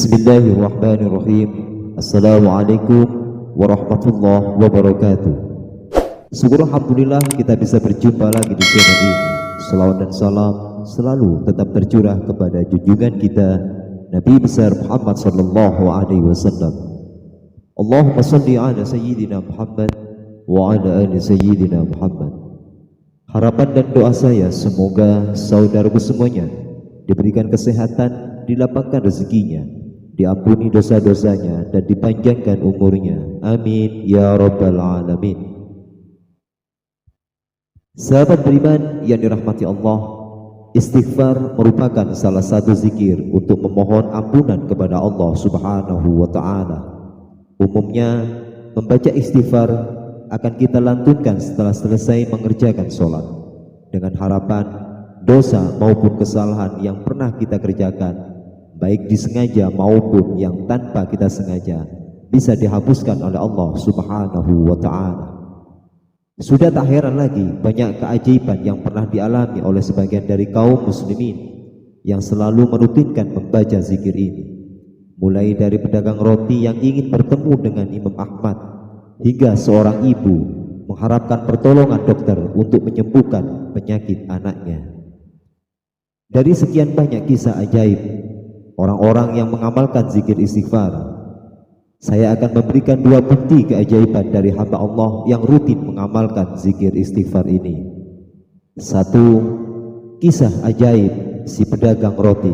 Bismillahirrahmanirrahim. Assalamualaikum warahmatullahi wabarakatuh. Syukur alhamdulillah kita bisa berjumpa lagi di channel ini. Salawat dan salam selalu tetap tercurah kepada junjungan kita Nabi besar Muhammad sallallahu alaihi wasallam. Allahumma shalli ala sayyidina Muhammad wa ala ali sayyidina Muhammad. Harapan dan doa saya semoga saudaraku semuanya diberikan kesehatan, dilapangkan rezekinya, diampuni dosa-dosanya, dan dipanjangkan umurnya. Amin ya rabbal alamin. Sahabat beriman yang dirahmati Allah, istighfar merupakan salah satu zikir untuk memohon ampunan kepada Allah subhanahu wa ta'ala. Umumnya membaca istighfar akan kita lantunkan setelah selesai mengerjakan sholat, dengan harapan dosa maupun kesalahan yang pernah kita kerjakan, baik disengaja maupun yang tanpa kita sengaja, bisa dihapuskan oleh Allah subhanahu wa ta'ala. Sudah tak heran lagi banyak keajaiban yang pernah dialami oleh sebagian dari kaum muslimin yang selalu merutinkan membaca zikir ini. Mulai dari pedagang roti yang ingin bertemu dengan Imam Ahmad, hingga seorang ibu mengharapkan pertolongan dokter untuk menyembuhkan penyakit anaknya. Dari sekian banyak kisah ajaib orang-orang yang mengamalkan zikir istighfar, saya akan memberikan dua bukti keajaiban dari hamba Allah yang rutin mengamalkan zikir istighfar ini. Satu, kisah ajaib si pedagang roti.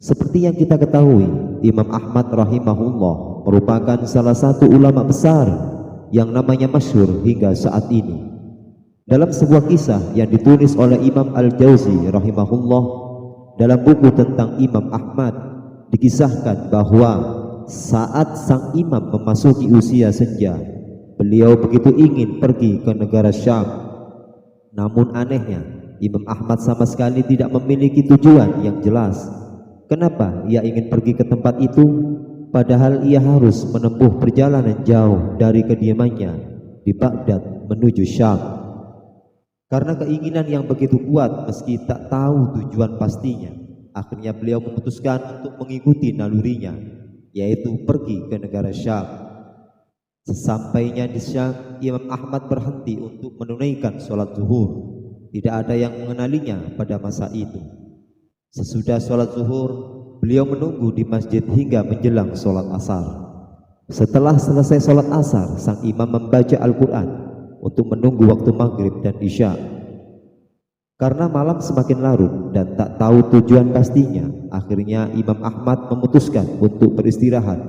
Seperti yang kita ketahui, Imam Ahmad rahimahullah merupakan salah satu ulama besar yang namanya masyhur hingga saat ini. Dalam sebuah kisah yang ditulis oleh Imam Al-Jauzi rahimahullah dalam buku tentang Imam Ahmad, dikisahkan bahwa saat sang imam memasuki usia senja, beliau begitu ingin pergi ke negara Syam. Namun anehnya, Imam Ahmad sama sekali tidak memiliki tujuan yang jelas. Kenapa ia ingin pergi ke tempat itu, padahal ia harus menempuh perjalanan jauh dari kediamannya di Baghdad menuju Syam. Karena keinginan yang begitu kuat meski tak tahu tujuan pastinya, akhirnya beliau memutuskan untuk mengikuti nalurinya, yaitu pergi ke negara Syam. Sesampainya di Syam, Imam Ahmad berhenti untuk menunaikan sholat zuhur. Tidak ada yang mengenalinya pada masa itu. Sesudah sholat zuhur, beliau menunggu di masjid hingga menjelang sholat asar. Setelah selesai sholat asar, sang imam membaca Al-Quran untuk menunggu waktu maghrib dan isya. Karena malam semakin larut dan tak tahu tujuan pastinya, akhirnya Imam Ahmad memutuskan untuk beristirahat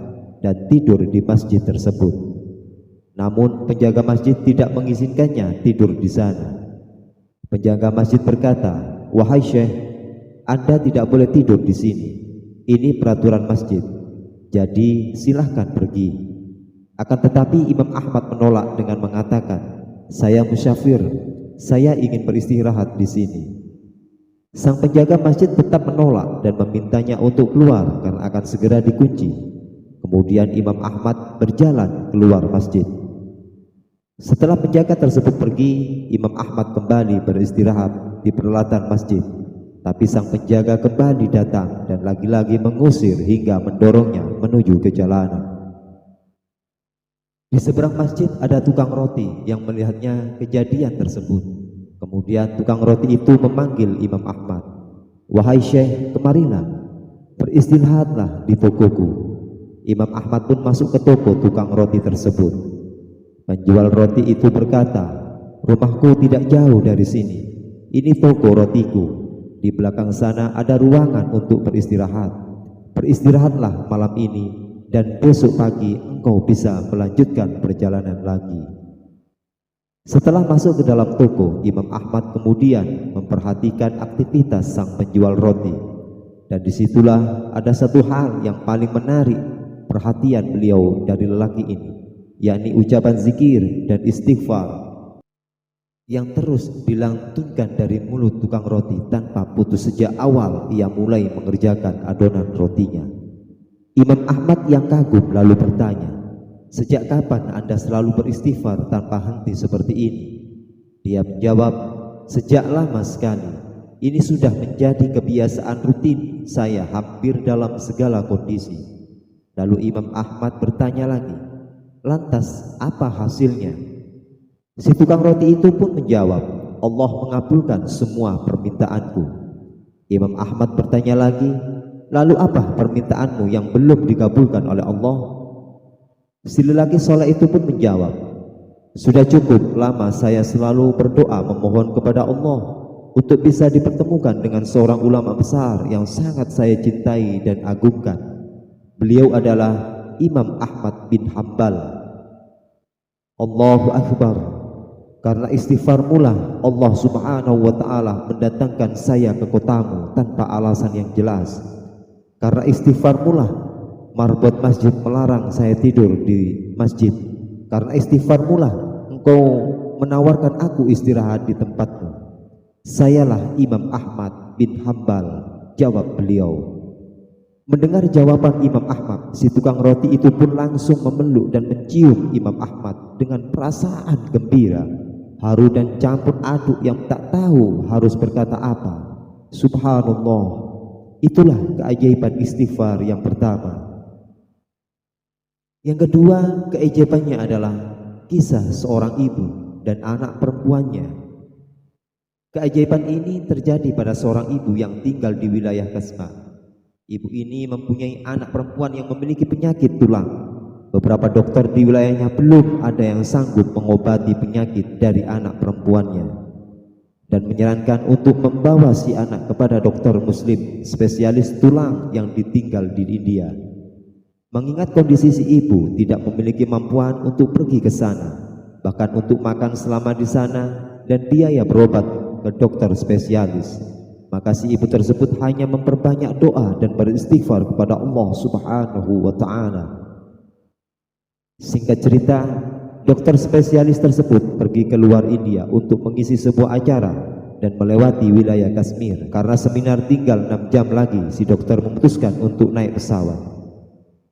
dan tidur di masjid tersebut. Namun penjaga masjid tidak mengizinkannya tidur di sana. Penjaga masjid berkata, "Wahai Syekh, Anda tidak boleh tidur di sini. Ini peraturan masjid. Jadi silahkan pergi." Akan tetapi Imam Ahmad menolak dengan mengatakan, "Saya musyafir, saya ingin beristirahat di sini." Sang penjaga masjid tetap menolak dan memintanya untuk keluar karena akan segera dikunci. Kemudian Imam Ahmad berjalan keluar masjid. Setelah penjaga tersebut pergi, Imam Ahmad kembali beristirahat di peralatan masjid. Tapi sang penjaga kembali datang dan lagi-lagi mengusir hingga mendorongnya menuju ke jalanan. Di seberang masjid ada tukang roti yang melihatnya kejadian tersebut. Kemudian tukang roti itu memanggil Imam Ahmad, "Wahai Syekh, kemarilah, beristirahatlah di tokoku." Imam Ahmad pun masuk ke toko tukang roti tersebut. Penjual roti itu berkata, "Rumahku tidak jauh dari sini. Ini toko rotiku. Di belakang sana ada ruangan untuk beristirahat. Beristirahatlah malam ini dan besok pagi engkau bisa melanjutkan perjalanan lagi." Setelah masuk ke dalam toko, Imam Ahmad kemudian memperhatikan aktivitas sang penjual roti. Dan disitulah ada satu hal yang paling menarik perhatian beliau dari lelaki ini, yakni ucapan zikir dan istighfar yang terus dilantunkan dari mulut tukang roti tanpa putus sejak awal ia mulai mengerjakan adonan rotinya. Imam Ahmad yang kagum lalu bertanya, "Sejak kapan Anda selalu beristighfar tanpa henti seperti ini?" Dia menjawab, "Sejak lama sekali. Ini sudah menjadi kebiasaan rutin saya hampir dalam segala kondisi. Lalu Imam Ahmad bertanya lagi, lantas apa hasilnya? Si tukang roti itu pun menjawab, Allah mengabulkan semua permintaanku. Imam Ahmad bertanya lagi, lalu apa permintaanmu yang belum dikabulkan oleh Allah? Si lelaki soleh itu pun menjawab, sudah cukup lama saya selalu berdoa memohon kepada Allah untuk bisa dipertemukan dengan seorang ulama besar yang sangat saya cintai dan agungkan. Beliau adalah Imam Ahmad bin Hanbal. Allahu Akbar. Karena istighfarmulah Allah subhanahu wa ta'ala mendatangkan saya ke kotamu tanpa alasan yang jelas. Karena istighfarmulah marbot masjid melarang saya tidur di masjid. Karena istighfarmulah engkau menawarkan aku istirahat di tempatmu. Sayalah Imam Ahmad bin Hanbal, jawab beliau. Mendengar jawaban Imam Ahmad, si tukang roti itu pun langsung memeluk dan mencium Imam Ahmad dengan perasaan gembira, haru dan campur aduk yang tak tahu harus berkata apa. Subhanallah, itulah keajaiban istighfar yang pertama. Yang kedua, keajaibannya adalah kisah seorang ibu dan anak perempuannya. Keajaiban ini terjadi pada seorang ibu yang tinggal di wilayah Kasma. Ibu ini mempunyai anak perempuan yang memiliki penyakit tulang. Beberapa dokter di wilayahnya belum ada yang sanggup mengobati penyakit dari anak perempuannya dan menyarankan untuk membawa si anak kepada dokter muslim spesialis tulang yang ditinggal di India. Mengingat kondisi si ibu tidak memiliki kemampuan untuk pergi ke sana, bahkan untuk makan selama di sana dan biaya berobat ke dokter spesialis, maka si ibu tersebut hanya memperbanyak doa dan beristighfar kepada Allah subhanahu wa ta'ala. Singkat cerita, dokter spesialis tersebut pergi ke luar India untuk mengisi sebuah acara dan melewati wilayah Kashmir. Karena seminar tinggal 6 jam lagi, si dokter memutuskan untuk naik pesawat.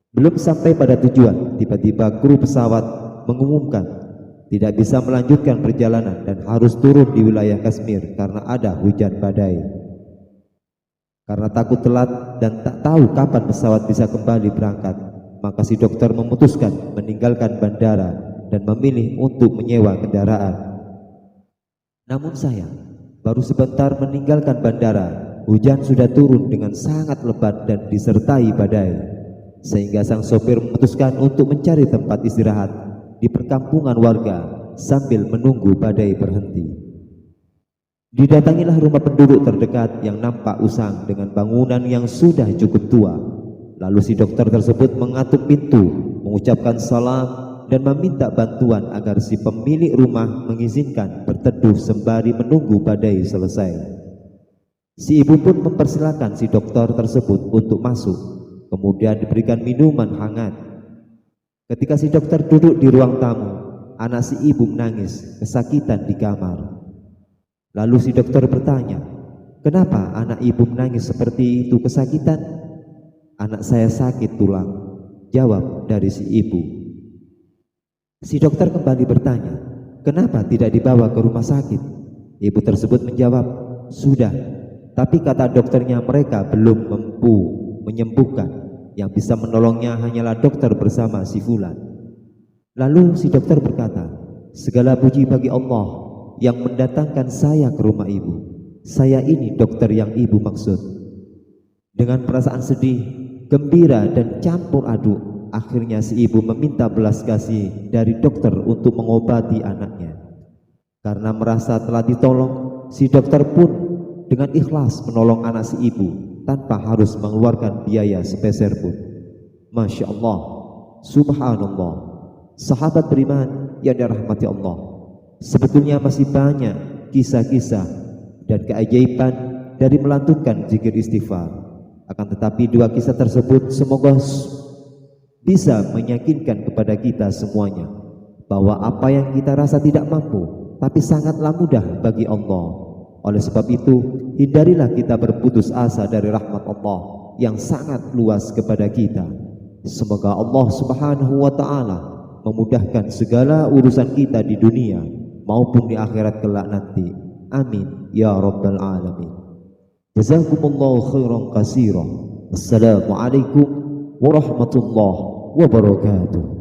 Belum sampai pada tujuan, tiba-tiba kru pesawat mengumumkan tidak bisa melanjutkan perjalanan dan harus turun di wilayah Kashmir karena ada hujan badai. Karena takut telat dan tak tahu kapan pesawat bisa kembali berangkat, maka si dokter memutuskan meninggalkan bandara dan memilih untuk menyewa kendaraan. Namun sayang, baru sebentar meninggalkan bandara, hujan sudah turun dengan sangat lebat dan disertai badai, sehingga sang sopir memutuskan untuk mencari tempat istirahat di perkampungan warga sambil menunggu badai berhenti. Didatangilah rumah penduduk terdekat yang nampak usang dengan bangunan yang sudah cukup tua. Lalu si dokter tersebut mengatuk pintu, mengucapkan salam dan meminta bantuan agar si pemilik rumah mengizinkan berteduh sembari menunggu badai selesai. Si ibu pun mempersilahkan si dokter tersebut untuk masuk, kemudian diberikan minuman hangat. Ketika si dokter duduk di ruang tamu, anak si ibu menangis kesakitan di kamar. Lalu si dokter bertanya, kenapa anak ibu menangis seperti itu kesakitan? Anak saya sakit tulang, jawab dari si ibu. Si dokter kembali bertanya, kenapa tidak dibawa ke rumah sakit? Ibu tersebut menjawab, sudah, tapi kata dokternya mereka belum mampu menyembuhkan. Yang bisa menolongnya hanyalah dokter bersama si fulan. Lalu si dokter berkata, segala puji bagi Allah yang mendatangkan saya ke rumah ibu. Saya ini dokter yang ibu maksud. Dengan perasaan sedih, gembira dan campur aduk, akhirnya si ibu meminta belas kasih dari dokter untuk mengobati anaknya. Karena merasa telah ditolong, si dokter pun dengan ikhlas menolong anak si ibu tanpa harus mengeluarkan biaya sepeser pun. Masya Allah, subhanallah. Sahabat beriman yang dirahmati Allah, sebetulnya masih banyak kisah-kisah dan keajaiban dari melantunkan zikir istighfar. Akan tetapi dua kisah tersebut semoga bisa meyakinkan kepada kita semuanya bahwa apa yang kita rasa tidak mampu tapi sangatlah mudah bagi Allah. Oleh sebab itu, hindarilah kita berputus asa dari rahmat Allah yang sangat luas kepada kita. Semoga Allah subhanahu wa ta'ala memudahkan segala urusan kita di dunia maupun di akhirat kelak nanti. Amin ya rabbal alamin. Jazakumullahu khairan katsiran. Assalamualaikum warahmatullahi wabarakatuh.